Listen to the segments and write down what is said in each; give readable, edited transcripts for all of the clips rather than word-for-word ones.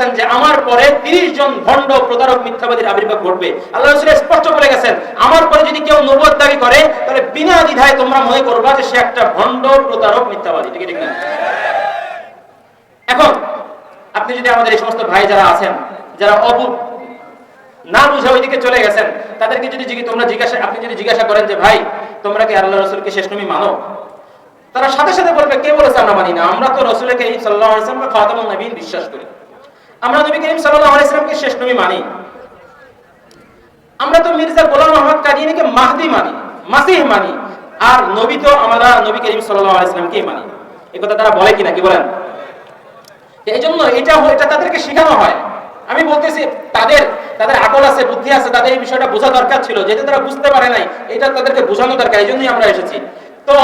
গেছেন যে আমার পরে 30 জন ভণ্ড প্রতারক মিথ্যাবাদীর আবির্ভাব ঘটবে। আল্লাহ রাসূল স্পষ্ট বলে গেছেন আমার পরে যদি কেউ নবুয়ত দাবি করে তাহলে বিনা দ্বিধায় তোমরা মনে করবা যে সে একটা ভণ্ড প্রতারক মিথ্যাবাদী। ঠিক না? এখন আপনি যদি আমাদের এই সমস্ত ভাই যারা আছেন, যারা না বুঝে ওইদিকে চলে গেছেন, তাদেরকে যদি আপনি যদি জিজ্ঞাসা করেন যে ভাই তোমরা কি আল্লাহ রাসূলকে শেষ নবী মানো, তারা সাথে সাথে বলবে কে বলেছে আমরা মানি না, আমরা তো রাসূল কারীম সাল্লাল্লাহু আলাইহি ওয়াসাল্লামকে খাতামুন নবীয়িন বিশ্বাস করি, আমরা নবী করিম সাল্লাল্লাহু আলাইহি ওয়াসাল্লামকে শেষ নবী মানি, আমরা তো মির্জা গোলাম আহমদ কাদিয়ানীকে মাহদি মানি, মাসিহ মানি, আর নবী তো আমরা নবী করিম সাল্লাল্লাহু আলাইহি ওয়াসাল্লামকেই মানি। এই কথা তারা বলে কিনা, কি বলেন? এই জন্য এটা তাদেরকে শেখানো হয়। আমি বলতেছি তাদের আকল আছে, বুদ্ধি আছে, তাদের এই বিষয়টা বোঝা দরকার ছিল, যেটা তারা বুঝতে পারে নাই, এটা তাদেরকে বোঝানো দরকার। এই জন্যই আমরা এসেছি। তো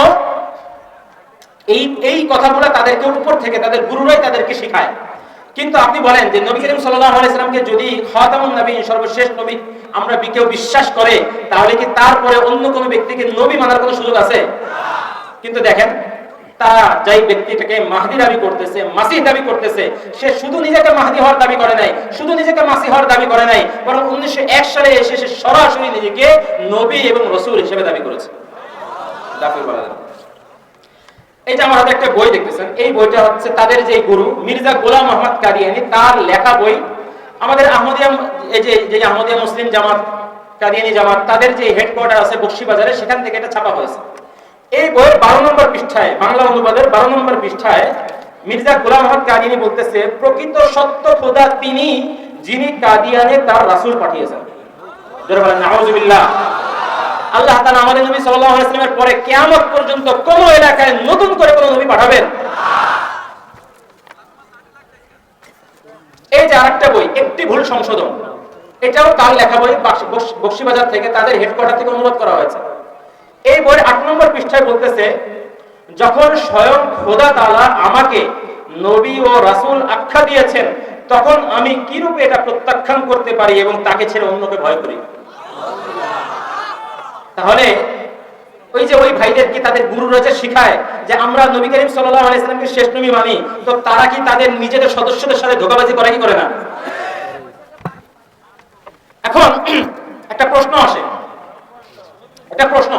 এই কথাগুলো তাদেরকে উপর থেকে তাদের গুরুরাই তাদেরকে শেখায়। কিন্তু আপনি বলেন যে নবী করিম সাল্লাল্লাহু আলাইহি সাল্লামকে যদি খাতামুন নবীয়িন সর্বশেষ নবী আমরা কেউ বিশ্বাস করে, তাহলে কি তারপরে অন্য কোনো ব্যক্তিকে নবী মানার কোনো সুযোগ আছে? কিন্তু দেখেন তারা যেই ব্যক্তিটাকে মাহদি দাবি করতেছে, মাসিহ দাবি করতেছে, সে শুধু নিজেকে মাহদি হওয়ার দাবি করে নাই, শুধু নিজেকে মাসিহ হওয়ার দাবি করে নাই, বরং 1901 সালে এসে সে সরাসরি নিজেকে নবী এবং রাসূল হিসেবে দাবি করেছে। এই যে আমার হাতে একটা বই দেখতেছেন, এই বইটা হচ্ছে তাদের যে গুরু মির্জা গোলাম আহমদ কাদিয়ানী তার লেখা বই। আমাদের আহমদিয়া যে আহমদিয়া মুসলিম জামাত, কাদিয়ানী জামাত, তাদের যে হেডকোয়ার্টার আছে বকশীবাজারে, সেখান থেকে এটা ছাপা হয়েছে। এই বইয়ের 12 নম্বর পৃষ্ঠায়, বাংলা অনুবাদের 12 নম্বর পৃষ্ঠায় মির্জা গোলাম আহমদ কাদিয়ানী বলতেছে, প্রকৃত সত্য খোদা তিনি যিনি কাদিয়ানে তার রাসূল পাঠিয়েছেন। যারা বলেন নাউযুবিল্লাহ। আল্লাহ তাআলা আমাদের নবী সাল্লাল্লাহু আলাইহি ওয়াসাল্লামের পরে কিয়ামত পর্যন্ত কোন এলাকায় নতুন করে কোন নবী পাঠাবেন? এই যে আরেকটা বই, একটি ভুল সংশোধন, এটাও তার লেখা বই, বকশীবাজার থেকে তাদের হেডকোয়ার্টার থেকে অনুবাদ করা হয়েছে। এই বইয়ের 8 নম্বর পৃষ্ঠায় বলতেছে, যখন স্বয়ং খোদা তাআলা আমাকে নবী ও রাসূল আখ্যা দিয়েছেন, তখন আমি কি রূপে এটা প্রত্যাখ্যান করতে পারি এবং তাকে ছেড়ে অন্যকে ভয় করি? তাহলে ওই ভাইদেরকে তাদের গুরুরা যে শিখায় যে আমরা নবী করিম সাল্লাল্লাহু আলাইহি ওয়াসাল্লামকে শেষ নবী মানি, তো তারা কি তাদের নিজেদের সদস্যদের সাথে ধোঁকাবাজি করে কি করে না? এখন একটা প্রশ্ন আসে, একটা প্রশ্ন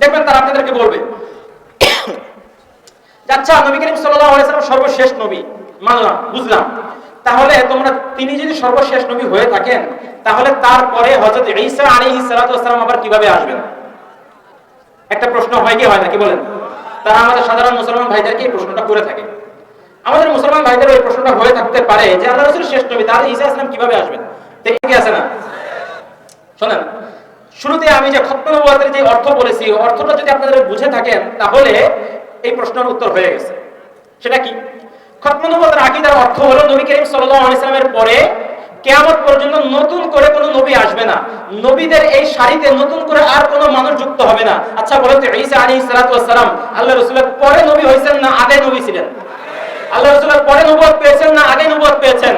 দেখবেন তারা আপনাদেরকে বলবে, আচ্ছা নবী করিম সাল্লাল্লাহু আলাইহি ওয়াসাল্লাম সর্বশেষ নবী মানলাম, বুঝলাম, তাহলে তিনি যদি সর্বশেষ নবী হয়ে থাকেন, তাহলে তারপরে হযরত ঈসা আলাইহিস সালাতু ওয়াস সালাম আবার কিভাবে আসবেন? একটা প্রশ্ন হয় কি হয় না, কি বলেন? তারা আমাদের সাধারণ মুসলমান ভাইদেরকে এই প্রশ্নটা করে থাকে। আমাদের মুসলমান ভাইদের এই প্রশ্নটা হয়ে থাকতে পারে যে আল্লাহ রাসূল শেষ নবী, তাহলে ঈসা আলাইহিস সালাম কিভাবে আসবেন? ঠিক আছে না? শুনেন, শুরুতে আমি যে খতম নবুয়তের যে অর্থ বলেছি, অর্থটা যদি আপনারা বুঝে থাকেন, তাহলে এই প্রশ্নের উত্তর হয়ে গেছে। সেটা কি? খতম নবুয়তের আকীদার অর্থ হলো নবী করিম সাল্লাল্লাহু আলাইহি ওয়াসাল্লামের পরে কিয়ামত পর্যন্ত নতুন করে কোনো নবী আসবে না, নবীদের এই সারিতে নতুন করে আর কোনো মানুষ যুক্ত হবে না। আচ্ছা বলেন তো, ঈসা আলাইহিস সালাতু ওয়াস সালাম আল্লাহ রাসূলের পরে নবী হয়েছেন না আগে নবী ছিলেন? আল্লাহ রাসূলের পরে নবুয়ত পেয়েছেন না আগে নবুয়ত পেয়েছেন?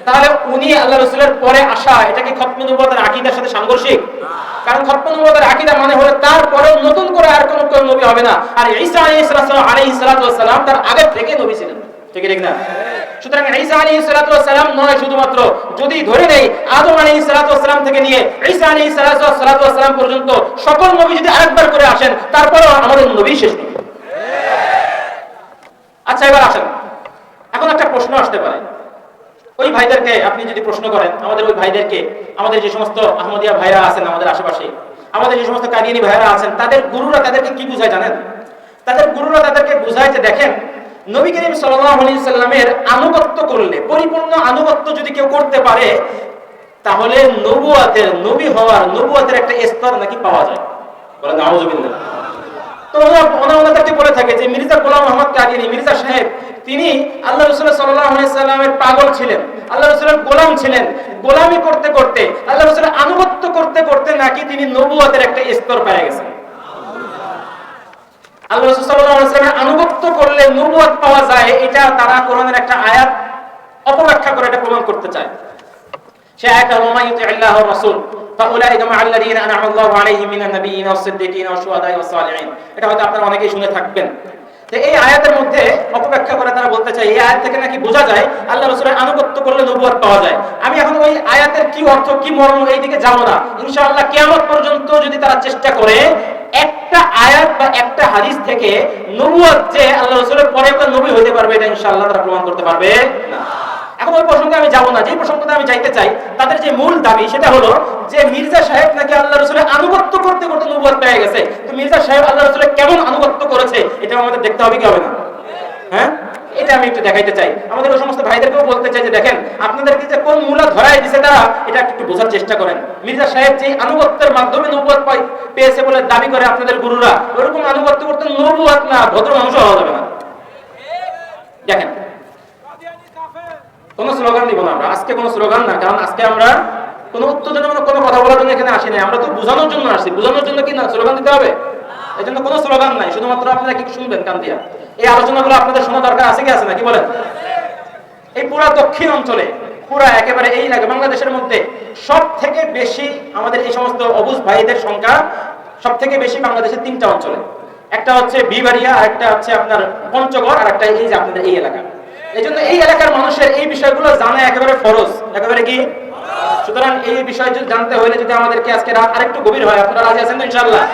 তাহলে উনি আল্লাহ রাসূলের পরে আসা, এটা কি খতম নবুয়তের আকীদার সাথে সাংঘর্ষিক? কারণ খতম নবুয়তের আকীদা মানে হলো তারপরে নতুন করে আর কোনো নবী হবে না, আর ঈসা আলাইহিস সালাতু ওয়াস সালাম তার আগে থেকে নবী ছিলেন। ঠিক না? সুতরাং ঈসা আলাইহিস সালাতু ওয়াস সালাম নয়, শুধুমাত্র যদি ধরে নেই আদম আলাইহিস সালাতু ওয়াস সালাম থেকে নিয়ে ঈসা আলাইহিস সালাতু ওয়াস সালাম পর্যন্ত সকল নবী যদি আরেকবার করে আসেন, তারপরেও আমাদের নবী শেষ নবী। আচ্ছা এবার আসেন, এখন একটা প্রশ্ন আসতে পারে, ওই ভাইদেরকে আপনি যদি প্রশ্ন করেন, আমাদের ওই ভাইদেরকে, আমাদের যে সমস্ত আহমদিয়া ভাইরা আছেন আমাদের আশেপাশে, আমাদের যে সমস্ত কাদিয়ানী ভাইরা আছেন, তাদের গুরুরা তাদেরকে কি বুঝায় জানেন? তাদের গুরুরা তাদেরকে বুঝায় যে দেখেন, নবী করিম সাল্লাল্লাহু আলাইহি সাল্লামের আনুগত্য করলে, পরিপূর্ণ আনুগত্য যদি কেউ করতে পারে, তাহলে নবুয়তের, নবী হওয়ার নবুয়তের একটা স্তর নাকি পাওয়া যায়। বলেন নাউযুবিল্লাহ। তো ওনাদেরকে বলে থাকে যে মির্জা গোলাম আহমদ কাদিয়ানী, মির্জা সাহেব, তিনি আল্লাহ রাসূল সাল্লাল্লাহু আলাইহি সাল্লামের পাগল ছিলেন, আল্লাহ রাসূলের গোলাম ছিলেন। গোলামি করতে করতে, আল্লাহ রাসূলের আনুগত্য করতে করতে নাকি তিনি নবুয়তের একটা স্তর পেয়ে গেছেন। আল্লাহ রাসূল সাল্লাল্লাহু আলাইহি ওয়াসাল্লামের আনুগত্য করলে নবুয়ত পাওয়া যায়, এটা তারা কোরআনের একটা আয়াত অপব্যাখ্যা করে এটা প্রমাণ করতে চায়। সে আয়াতটা হলো মা ইউতি'আল্লাহু ওয়া রাসূল ফাউলাইকা মা'আল্লাযীনা আন'আমা আল্লাহু আলাইহিম মিনান নাবিয়্যিনা ওয়াস-সিদ্দীকিনা ওয়াশ-শুহাদা'i ওয়াস-সালিহিন। এটা হয়তো আপনারা অনেকেই শুনে থাকবেন তো এই আয়াতের মধ্যে অপব্যাখ্যা করে তারা বলতে চায় এই আয়াত থেকে নাকি বোঝা যায় আল্লাহ রাসূলের আনুগত্য করলে নবুয়ত পাওয়া যায়। আমি এখন ওই আয়াতের কি অর্থ কি মর্ম এই দিকে যাব না। ইনশাআল্লাহ কিয়ামত পর্যন্ত যদি তারা চেষ্টা করে একটা আয়াত বা একটা হাদিস থেকে নবুয়ত যে আল্লাহ রাসূলের পরে কোন নবী হইতে পারবে এটা ইনশাআল্লাহ তারা প্রমাণ করতে পারবে না। এখন ওই প্রসঙ্গে আমি যাব না। যে প্রসঙ্গটা আমি যাইতে চাই তাদের যে মূল দাবি সেটা হলো যে মির্জা সাহেব নাকি আল্লাহ রাসূলের আনুগত্য করতে করতে নবুয়ত পেয়ে গেছে। তো মির্জা সাহেব আল্লাহ রাসূলের কেমন আনুগত্য করেছে এটা আমাদের দেখতে হবে কি হবে না? হ্যাঁ, এটা আমি একটু দেখাইতে চাই। আমাদের ওই সমস্ত ভাইদেরকেও বলতে চাই যে দেখেন আপনাদেরকে যে কোন মূলা ধরায় দিছে তারা এটা একটু বোঝার চেষ্টা করেন। মির্জা সাহেব যে আনুগত্যের মাধ্যমে নবুয়ত পেয়েছে বলে দাবি করে আপনাদের গুরুরা, ওরকম আনুগত্য করতে নবুয়ত না ভদ্র মানুষ হওয়া যাবে না। দেখেন কোন স্লোগান দিব না আমরা আজকে, কোন স্লোগান না, কারণ আজকে আমরা কোন উত্তেজনামূলক কোনো কথা বলার জন্য এখানে আসি নাই। আমরা তো বোঝানোর জন্য আসছি। বোঝানোর জন্য কি না স্লোগান দিতে হবে? এই জন্য কোনো স্লোগান নাই, শুধুমাত্র আপনারা কি শুনবেন কান দিয়া। এই আলোচনাগুলো আপনাদের শোনা দরকার আছে কি আছে না, কি বলেন? এই পুরা দক্ষিণ অঞ্চলে পুরা একেবারে এই লাগে বাংলাদেশের মধ্যে সব থেকে বেশি আমাদের এই সমস্ত অবুঝ ভাইদের সংখ্যা সব থেকে বেশি বাংলাদেশের 3টা অঞ্চলে। একটা হচ্ছে বিবাড়িয়া, আর একটা হচ্ছে আপনার পঞ্চগড়, আর একটা এই যে আপনাদের এই এলাকা। এই জন্য এই এলাকার মানুষের এই বিষয়গুলো জানা একেবারে ফরজ, একেবারে কি। সুতরাং এই বিষয় জানতে হলে যদি আমাদেরকে আজকে রাত আরেকটু গভীর হয়, আপনারা রাজি আছেন তো ইনশাআল্লাহ?